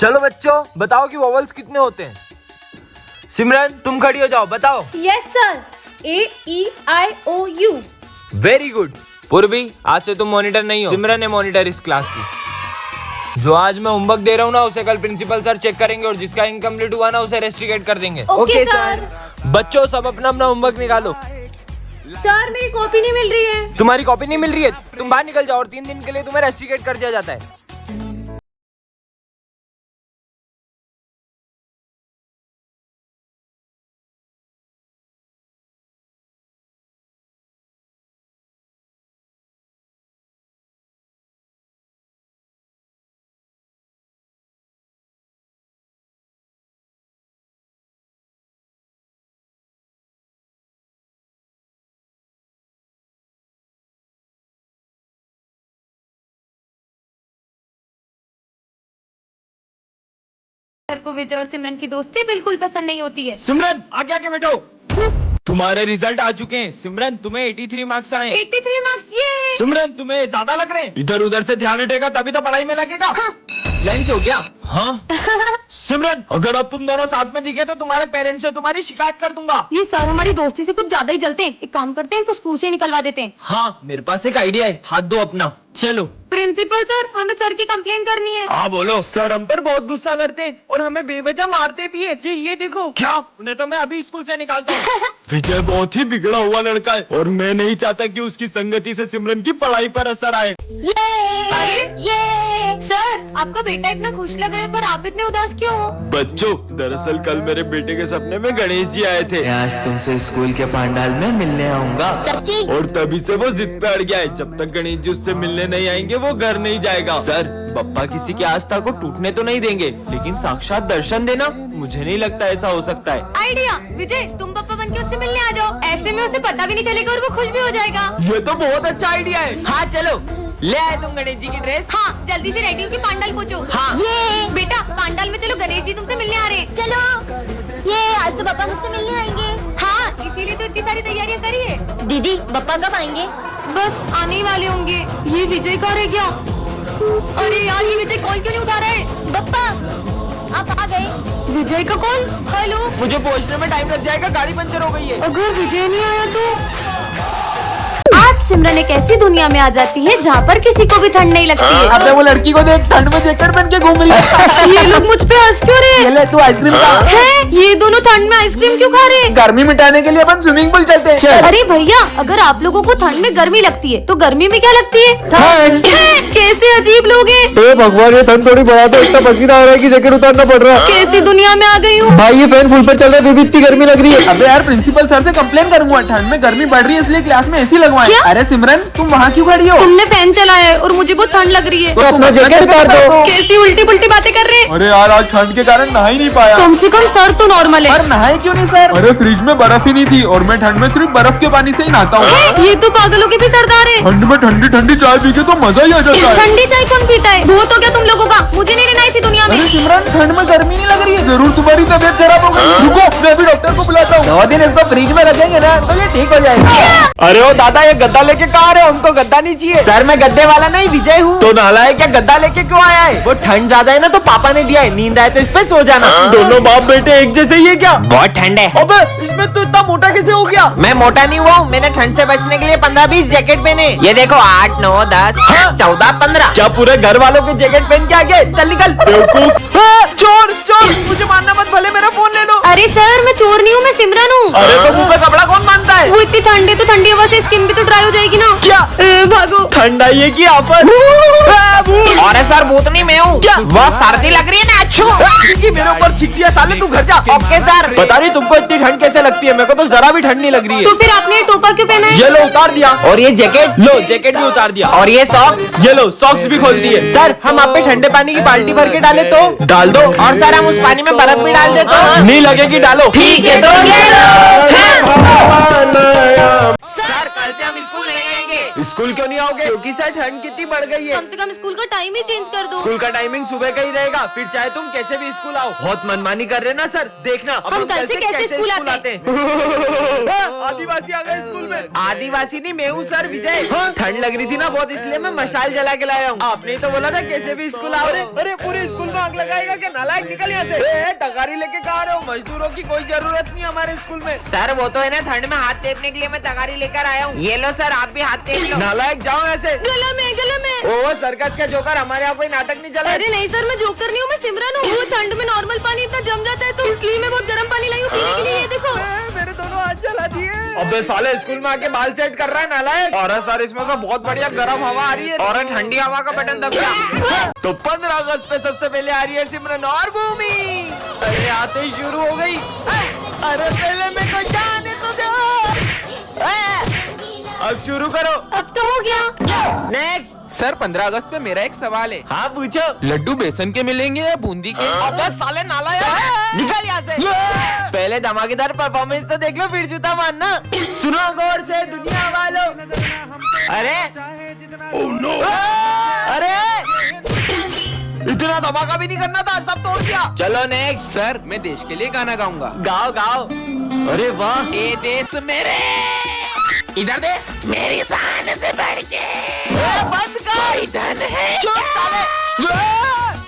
चलो बच्चों, बताओ कि वॉवल्स कितने होते हैं। सिमरन तुम खड़ी हो जाओ, बताओ। Yes sir, AEIOU। Very good. पूर्वी, आज से तुम मॉनिटर नहीं हो, सिमरन है मॉनिटर इस क्लास की। जो आज मैं होमवर्क दे रहा हूँ ना, उसे कल प्रिंसिपल सर चेक करेंगे और जिसका इनकम्प्लीट हुआ ना, उसे रेस्ट्रिकेट कर देंगे। Okay sir. बच्चों सब अपना अपना होमवर्क निकालो। सर मेरी कॉपी नहीं मिल रही है। तुम्हारी कॉपी नहीं मिल रही है, तुम बाहर निकल जाओ और 3 दिन के लिए तुम्हें रेस्ट्रिकेट कर दिया जाता है। सर को विजय और सिमरन की दोस्ती बिल्कुल पसंद नहीं होती है। सिमरन आगे आके बैठो। तुम्हारे रिजल्ट आ चुके हैं। सिमरन तुम्हें 83 मार्क्स आए। 83 मार्क्स, ये। सिमरन तुम्हें ज्यादा लग रहे हैं। इधर उधर से ध्यान हटेगा तभी तो पढ़ाई में लगेगा। लाइन से हो गया। हाँ सिमरन, अगर अब तुम दोनों साथ में दिखे तो तुम्हारे पेरेंट्स से तुम्हारी शिकायत कर दूंगा। ये सर हमारी दोस्ती से कुछ ज्यादा ही जलते हैं। एक काम करते हैं, इनको स्कूल से निकलवा देते हैं। हाँ मेरे पास एक आइडिया है, हाथ दो अपना। चलो। प्रिंसिपल सर, हमें सर की कंप्लेन करनी है। हाँ बोलो। सर हम पर बहुत गुस्सा करते हैं और हमें बेवजह मारते भी है। ये देखो। क्या? उन्हें तो मैं अभी स्कूल से निकालता हूँ। विजय बहुत ही बिगड़ा हुआ लड़का है और मैं नहीं चाहता कि उसकी संगति से सिमरन की पढ़ाई पर असर आए। ये सर, आपका बेटा इतना खुश लग रहा है पर आप इतने उदास क्यों हो? बच्चों, दरअसल कल मेरे बेटे के सपने में गणेश जी आए थे। आज तुमसे स्कूल के पंडाल में मिलने आऊंगा। सच्ची? और तभी से वो जिद पे अड़ गया है। जब तक गणेश जी उससे मिलने नहीं आएंगे वो घर नहीं जाएगा। सर, बप्पा किसी की आस्था को टूटने तो नहीं देंगे, लेकिन साक्षात दर्शन देना, मुझे नहीं लगता ऐसा हो सकता है। आइडिया, विजय तुम पापा बन के उससे मिलने आ जाओ। ऐसे में उसे पता भी नहीं चलेगा और वो खुश भी हो जाएगा। ये तो बहुत अच्छा आइडिया है। हाँ चलो, ले आए तुम गणेश जी की ड्रेस। हाँ जल्दी से रेडी होके पांडाल पहुँचो। हाँ। ये बेटा, पांडाल में चलो, गणेश जी तुमसे मिलने आ रहे हैं। चलो। ये आज तो पापा मुझसे मिलने आएंगे। हाँ, इसीलिए तो इतनी सारी तैयारियां करी है। दीदी पापा कब आएंगे? बस आने ही वाले होंगे। ये विजय कहाँ रह गया? अरे यार, ये विजय कॉल क्यों नहीं उठा रहा है? पप्पा आप आ गए। विजय का कॉल। हेलो। मुझे पहुंचने में टाइम लग जाएगा, गाड़ी पंचर हो गई है। अगर विजय नहीं आया तो? आज सिमरन एक ऐसी दुनिया में आ जाती है जहाँ पर किसी को भी ठंड नहीं लगती है। अबे वो लड़की को देख, ठंड में जैकेट पहन के घूम रही है। ये लोग मुझ पे हंस क्यों रहे हैं? ये ले तू आइसक्रीम खा। है? ये दोनों ठंड में आइसक्रीम क्यों खा रहे हैं? गर्मी मिटाने के लिए अपन स्विमिंग पूल चलते हैं। अरे भैया, अगर आप लोगों को ठंड में गर्मी लगती है तो गर्मी में क्या लगती है? ठंड। कैसे अजीब लोग हैं। ए भगवान, ये ठंड थोड़ी बढ़ा दो, इतना पसीना आ रहा है कि जैकेट उतारना पड़ रहा है। कैसी दुनिया में आ गई हूँ। भाई ये फैन फुल पर चल रहा है फिर भी इतनी गर्मी लग रही है। अबे यार, प्रिंसिपल सर से कंप्लेन करूंगा, ठंड में गर्मी बढ़ रही है इसलिए क्लास में एसी लगवाएं। क्या? अरे सिमरन, तुम वहाँ क्यों खड़ी हो? तुमने फैन चलाया है और मुझे बहुत ठंड लग रही है। तो अपना जैकेट उतार दो। कैसी उल्टी पुल्टी बातें कर रहे हैं। अरे यार, आज ठंड के कारण नहा ही नहीं पाया। कम से कम सर तो नॉर्मल है। पर नहाए क्यों नहीं सर? अरे फ्रिज में बर्फ ही नहीं थी और मैं ठंड में सिर्फ बर्फ के पानी से ही नहाता हूँ। ये तो पागलों के भी सरदार है। ठंड में ठंडी ठंडी चाय पी के तो मजा ही आ जाता है। ठंडी चाय कौन पीता है? बहुत हो गया तुम लोगों का, मुझे नहीं रहना इसी दुनिया में। अरे सिमरन, ठंड में गर्मी नहीं लग रही है? जरूर तुम्हारी तबीयत खराब हो गई। रुको, मैं अभी डॉक्टर को बुलाता हूँ। 2 दिन इसको फ्रिज में रखेंगे ना तो ये ठीक हो जाएगा। अरे ओ दादा, ये गद्दा लेके कहाँ आ रहे हो? हमको गद्दा नहीं चाहिए। सर मैं गद्दे वाला नहीं, विजय हूँ। तो नाला है क्या, गद्दा लेके क्यों आया है? वो ठंड ज्यादा है ना तो पापा ने दिया है, नींद आए तो इस पे सो जाना। दोनों बाप बेटे एक जैसे ही है क्या? बहुत ठंड है। अबे इसमें तो इतना मोटा कैसे हो गया? मैं मोटा नहीं हुआ हूँ, मैंने ठंड से बचने के लिए 15-20 जैकेट पहने। ये देखो 8, 9, 10, 14, 15। क्या पूरे घर वालों के जैकेट पहन के आ गए? चल निकल बेवकूफ। हाँ, चोर चोर, मुझे मारना मत, भले मेरा फोन ले लो। अरे सर, मैं चोर नहीं हूँ, मैं सिमरन हूँ। अरे तो मुंह पे कपड़ा कौन बांधता है? वो इतनी ठंड है तो ठंडी हवा से स्किन भी तो ड्राई हो जाएगी ना। क्या? भागो। ठंड आई है कि आफत? अरे सर, भूत नहीं मैं हूँ। क्या? बहुत सर्दी लग रही है ना। अच्छू। मेरे ऊपर छिक दिया साले, तू घर जा। Okay sir. बता रही तुमको इतनी ठंड कैसे लगती है? मेरे को तो जरा भी ठंड नहीं लग रही है। तो फिर आपने ये टोपा क्यों पहना है? ये लो उतार दिया। और ये जैकेट? लो जैकेट भी उतार दिया। और ये सॉक्स? ये लो सॉक्स भी खोल दिए। सर हम आप पे ठंडे पानी की बाल्टी भर के डाले तो? डाल दो। और सर हम उस पानी में बर्फ भी डाल देते हैं। नहीं लगेगी, डालो। ठीक है तो ये लो। हाँ। सर कल से हम स्कूल नहीं आएंगे। स्कूल क्यों नहीं आओगे? क्योंकि सर ठंड कितनी बढ़ गई है। कम से कम स्कूल का टाइम ही चेंज कर दो। स्कूल का टाइमिंग सुबह का ही रहेगा, फिर चाहे तुम कैसे भी स्कूल आओ। बहुत मनमानी कर रहे ना सर, देखना अब हम कल से कैसे स्कूल आते हैं। आदिवासी आ गए स्कूल में। आदिवासी नहीं, मैं हूँ सर विजय। ठंड लग रही थी ना बहुत, इसलिए मैं मशाल जला के लाया हूँ। आपने तो बोला था कैसे भी स्कूल आओ। अरे पूरे स्कूल में आग लगाएगा क्या? नालायक, निकल यहाँ से। तगारी लेके कहा रहे हो? मजदूरों की कोई जरूरत नहीं हमारे स्कूल में। सर वो तो है ना, ठंड में हाथ टेपने के लिए मैं तगारी लेकर आया हूँ। ये लो सर, आप भी हाथ टेप लो। नालायक, जाओ ऐसे। गला में ओ सर्कस का जोकर, हमारे यहाँ कोई नाटक नहीं चला। अरे नहीं सर, मैं जोकर नहीं हूँ, मैं सिमरन हूँ। वो ठंड में नॉर्मल पानी इतना जम जाता है तो इसलिए मैं बहुत गर्म पानी लाई हूँ पीने के लिए। ये देखो मेरे दोनों हाथ जला दिए। अबे साले, स्कूल में आके बाल सेट कर रहा है नालायक। और सर इसमें तो बहुत बढ़िया गर्म हवा आ रही है। और ठंडी हवा का बटन दबाया। तो 15 अगस्त पे सबसे पहले आ रही है सिमरन और भूमि। अरे आते ही शुरू हो गई। अरे पहले मेरे को जाने तो दो। अब शुरू करो। अब तो हो गया। नेक्स्ट। सर 15 अगस्त पे मेरा एक सवाल है। हाँ पूछो। लड्डू बेसन के मिलेंगे या बूंदी के? अबे साले नालायक, निकल यहाँ से। पहले धमाकेदार परफॉर्मेंस तो देख लो, फिर जूता मारना। सुनो गौर से दुनिया वालों। अरे अरे इतना धमाका भी नहीं करना था, सब तोड़ दिया। चलो नेक्स्ट। सर मैं देश के लिए गाना गाऊंगा। गाओ गाओ। अरे वाह। ए देश मेरे, इधर दे, मेरी शान से बढ़ के बंद कर। धन है। चुप साले।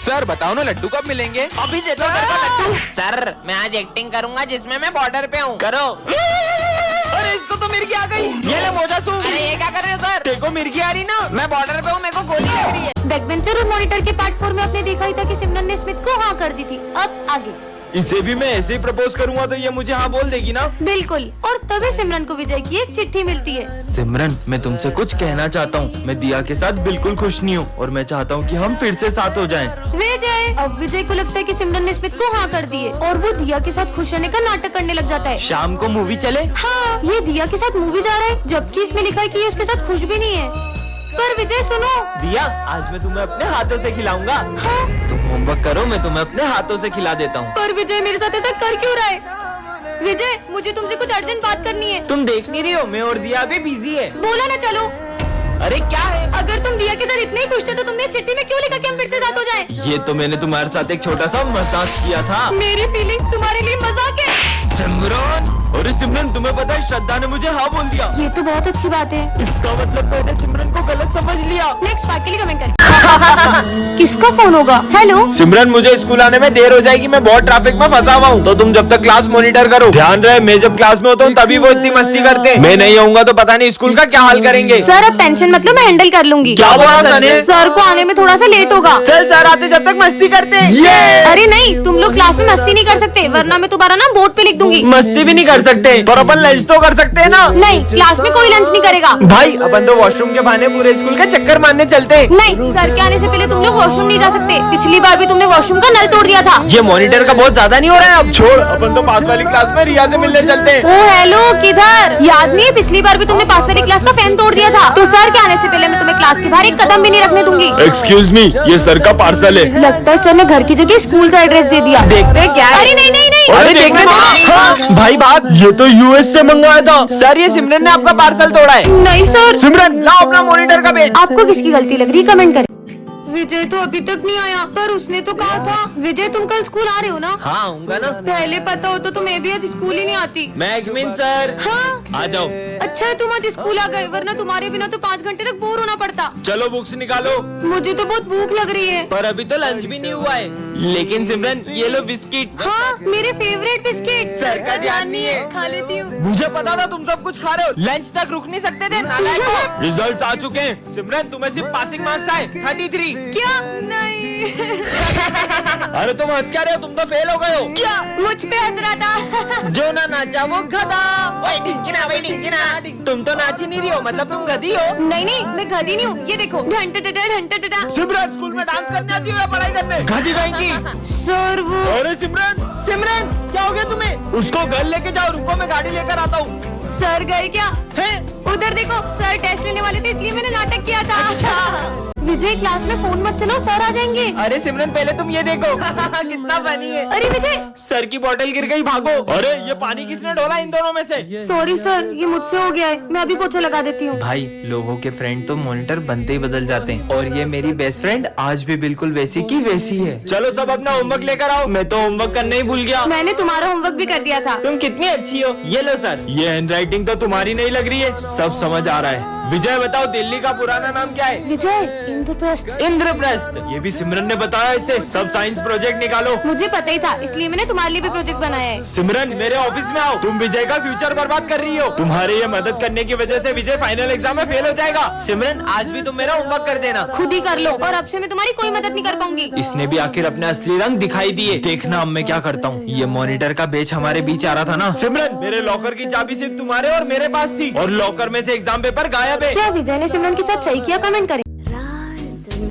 सर बताओ ना लड्डू कब मिलेंगे? अभी दे दो मेरे को लड्डू। सर मैं आज एक्टिंग करूंगा जिसमें मैं बॉर्डर पे हूँ। करो। अरे इसको तो मिर्गी आ गई। ये ले मोजा सूख। अरे ये क्या कर रहे हो सर? देखो मिर्गी आ रही ना। मैं बॉर्डर पे हूँ, मेरे को गोली लग रही है। बैकबेंचर और मॉनिटर के पार्ट 4 में आपने देखा ही था कि सिमरन ने स्मिथ को हाँ कर दी थी। अब आगे। इसे भी मैं ऐसे ही प्रपोज करूंगा तो ये मुझे हाँ बोल देगी ना। बिल्कुल, और तभी सिमरन को विजय की एक चिट्ठी मिलती है। सिमरन, मैं तुमसे कुछ कहना चाहता हूँ। मैं दिया के साथ बिल्कुल खुश नहीं हूँ और मैं चाहता हूँ कि हम फिर से साथ हो जाएं। विजय, अब विजय को लगता है कि सिमरन ने स्मिथ को हाँ कर दी है और वो दिया के साथ खुश रहने का नाटक करने लग जाता है। शाम को मूवी चले। हाँ, ये दिया के साथ मूवी जा रहा है जबकि इसमें लिखा है कि ये उसके साथ खुश भी नहीं है। पर विजय सुनो। दिया, आज मैं तुम्हें अपने हाथों से खिलाऊंगा। हाँ? तुम होमवर्क करो, मैं तुम्हें अपने हाथों से खिला देता हूँ। पर विजय मेरे साथ ऐसा कर क्यों रहा है? विजय, मुझे तुमसे कुछ अर्जेंट बात करनी है। तुम देख नहीं रही हो, मैं और दिया भी बिजी है। बोला ना चलो। अरे क्या है? अगर तुम दिया के साथ इतने ही खुश थे तो तुमने इस चिट्ठी में क्यों लिखा कि हम फिर से साथ हो जाएं? ये तो मैंने तुम्हारे साथ एक छोटा सा मजाक किया था। मेरी फीलिंग्स तुम्हारे लिए मजाक है। सिमरन, अरे सिमरन तुम्हें पता है श्रद्धा ने मुझे हाँ बोल दिया। ये तो बहुत अच्छी बात है। इसका मतलब मैंने सिमरन को गलत समझ लिया। नेक्स्ट पार्ट के लिए कमेंट करें। किसका फोन होगा? हेलो सिमरन, मुझे स्कूल आने में देर हो जाएगी, मैं बहुत ट्रैफिक में फंसा हुआ हूँ, तो तुम जब तक क्लास मॉनिटर करो। ध्यान रहे, मैं जब क्लास में होता हूँ तभी वो इतनी मस्ती करते हैं। मैं नहीं आऊंगा तो पता नहीं स्कूल का क्या हाल करेंगे। सर, अब टेंशन मत लो, मैं हैंडल कर लूंगी। क्या बोला सर ने? सर को आने में थोड़ा सा लेट होगा। चल सर आते जब तक मस्ती करते हैं। अरे नहीं, तुम लोग क्लास में मस्ती नहीं कर सकते वरना मैं तुम्हारा ना बोर्ड पे लिख दूंगी। मस्ती भी नहीं कर सकते पर अपन लंच तो कर सकते हैं ना। नहीं, क्लास में कोई लंच नहीं करेगा। भाई अपन तो वॉशरूम के बहाने पूरे स्कूल का चक्कर मारने चलते हैं। नहीं, सर के आने से पहले तुम लोग वॉशरूम नहीं जा सकते। पिछली बार भी तुमने वॉशरूम का नल तोड़ दिया था। ये मॉनिटर का बहुत ज्यादा नहीं हो रहा है अब? छोड़, अपन तो पास वाली क्लास में रिया से मिलने चलते हैं। ओ हेलो, किधर? याद नहीं है पिछली बार भी तुमने पास वाली क्लास का फैन तोड़ दिया था? तो सर के आने से पहले मैं तुम्हें क्लास के बाहर एक कदम भी नहीं रखने दूंगी। एक्सक्यूज मी, ये सर का पार्सल है। लगता है सर ने घर की जगह स्कूल का एड्रेस दे दिया। देखते हैं क्या है। अरे नहीं नहीं नहीं, अरे देखने दो। हाँ, भाई बात, ये तो यूएस से मंगाया था। सर ये सिमरन ने आपका पार्सल तोड़ा है। नहीं सर। सिमरन लाओ अपना मॉनिटर का पेज। आपको किसकी गलती लग रही है कमेंट करें। विजय तो अभी तक नहीं आया, पर उसने तो कहा था। विजय तुम कल स्कूल आ रहे हो ना? हाँ आऊंगा ना। पहले पता हो तो मैं भी आज स्कूल ही नहीं आती। मैगमिन सर। हाँ आ जाओ। अच्छा है तुम आज स्कूल आ गए, वरना तुम्हारे बिना तो 5 घंटे तक बोर होना पड़ता। चलो बुक्स निकालो। मुझे तो बहुत भूख लग रही है। पर अभी तो लंच भी नहीं हुआ है। लेकिन सिमरन ये लो बिस्किट। हाँ, मेरे फेवरेट बिस्किट। सर का ध्यान नहीं है। खा लेती हूँ। मुझे पता था तुम सब कुछ खा रहे हो, लंच तक रुक नहीं सकते थे नालायक। रिजल्ट आ चुके हैं सिमरन, तुम्हें सिर्फ पासिंग मार्क्स आए 33। क्या? नहीं। अरे तुम हंस क्या रहे हो, तुम तो फेल हो गए हो। क्या? मुझ पे हंस रहा था। जो ना नाचा वो गधा। ओए ढिंकिना। तुम तो नाच ही नहीं रही हो, मतलब तुम गधी हो। नहीं नहीं, मैं गधी नहीं हूँ। ये देखो, घंटा। सिमरन स्कूल में डांस करने आती हो या पढ़ाई करने? गधी बहन की। सर वो। अरे सिमरन क्या हो गया तुम्हें? उसको घर लेके जाओ, रुको मैं गाड़ी लेकर आता हूँ। सर गए क्या? है? उधर देखो, सर टेस्ट लेने वाले थे इसलिए मैंने नाटक किया था। अच्छा। विजय क्लास में फोन मत चलाओ, सर आ जाएंगे। अरे सिमरन पहले तुम ये देखो कितना फनी है। अरे विजय, सर की बोतल गिर गई, भागो। अरे ये पानी किसने डोला इन दोनों में से? सॉरी सर, ये मुझसे हो गया है, मैं अभी पोछा लगा देती हूँ। भाई लोगों के फ्रेंड तो मॉनिटर बनते ही बदल जाते हैं, और ये मेरी बेस्ट फ्रेंड आज भी बिल्कुल वैसी की वैसी है। चलो सब अपना होमवर्क लेकर आओ, मैं तो होमवर्क करने ही भूल गया। मैंने तुम्हारा होमवर्क भी कर दिया था। तुम कितनी अच्छी हो। ये लो सर, ये हैंडराइटिंग तो तुम्हारी नहीं लग रही है, सब समझ आ रहा है। विजय बताओ दिल्ली का पुराना नाम क्या है? विजय, इंद्रप्रस्थ। इंद्रप्रस्थ। ये भी सिमरन ने बताया इसे। सब साइंस प्रोजेक्ट निकालो। मुझे पता ही था, इसलिए मैंने तुम्हारे लिए भी प्रोजेक्ट बनाया है। सिमरन मेरे ऑफिस में आओ, तुम विजय का फ्यूचर बर्बाद कर रही हो। तुम्हारे ये मदद करने की वजह से विजय फाइनल एग्जाम में फेल हो जाएगा। सिमरन आज भी तुम मेरा होमवर्क कर देना। खुद ही कर लो, और अब से मैं तुम्हारी कोई मदद नहीं कर पाऊंगी। इसने भी आखिर अपने असली रंग दिखाई दिए। देखना अब मैं क्या करता हूँ। ये मॉनिटर का बेच हमारे बीच आ रहा था ना। सिमरन मेरे लॉकर की चाबी सिर्फ तुम्हारे और मेरे पास थी, और लॉकर में से एग्जाम पेपर गायब है। क्या विजय ने सिमरन के साथ सही किया? कमेंट करें।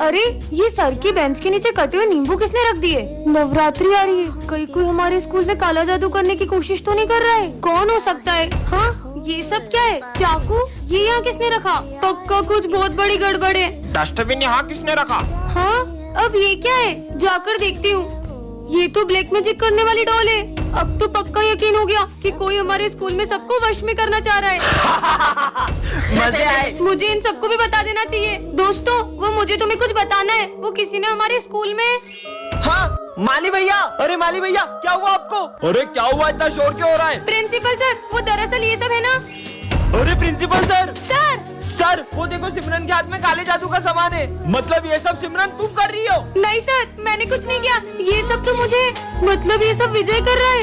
अरे ये सर की बेंच के नीचे कटे हुए नींबू किसने रख दिए? नवरात्रि आ रही है, कहीं कोई हमारे स्कूल में काला जादू करने की कोशिश तो नहीं कर रहा है? कौन हो सकता है? हाँ, ये सब क्या है? चाकू? ये यहाँ किसने रखा? पक्का कुछ बहुत बड़ी गड़बड़ है। डस्टबिन यहाँ किसने रखा? हाँ, अब ये क्या है? जाकर देखती हूँ। ये तो ब्लैक मैजिक करने वाली डॉल है। अब तो पक्का यकीन हो गया कि कोई हमारे स्कूल में सबको वश में करना चाह रहा है। मजे आए। मुझे इन सबको भी बता देना चाहिए। दोस्तों, वो मुझे तुम्हें कुछ बताना है। वो किसी ने हमारे स्कूल में। हाँ माली भैया। अरे माली भैया क्या हुआ आपको? अरे क्या हुआ, इतना शोर क्यों हो रहा है? प्रिंसिपल सर, वो दरअसल ये सब है ना। अरे प्रिंसिपल सर। सर सर वो देखो, सिमरन के हाथ में काले जादू का सामान है। मतलब ये सब सिमरन तुम कर रही हो? नहीं सर, मैंने कुछ नहीं किया। ये सब तो मुझे, मतलब ये सब विजय कर रहा है।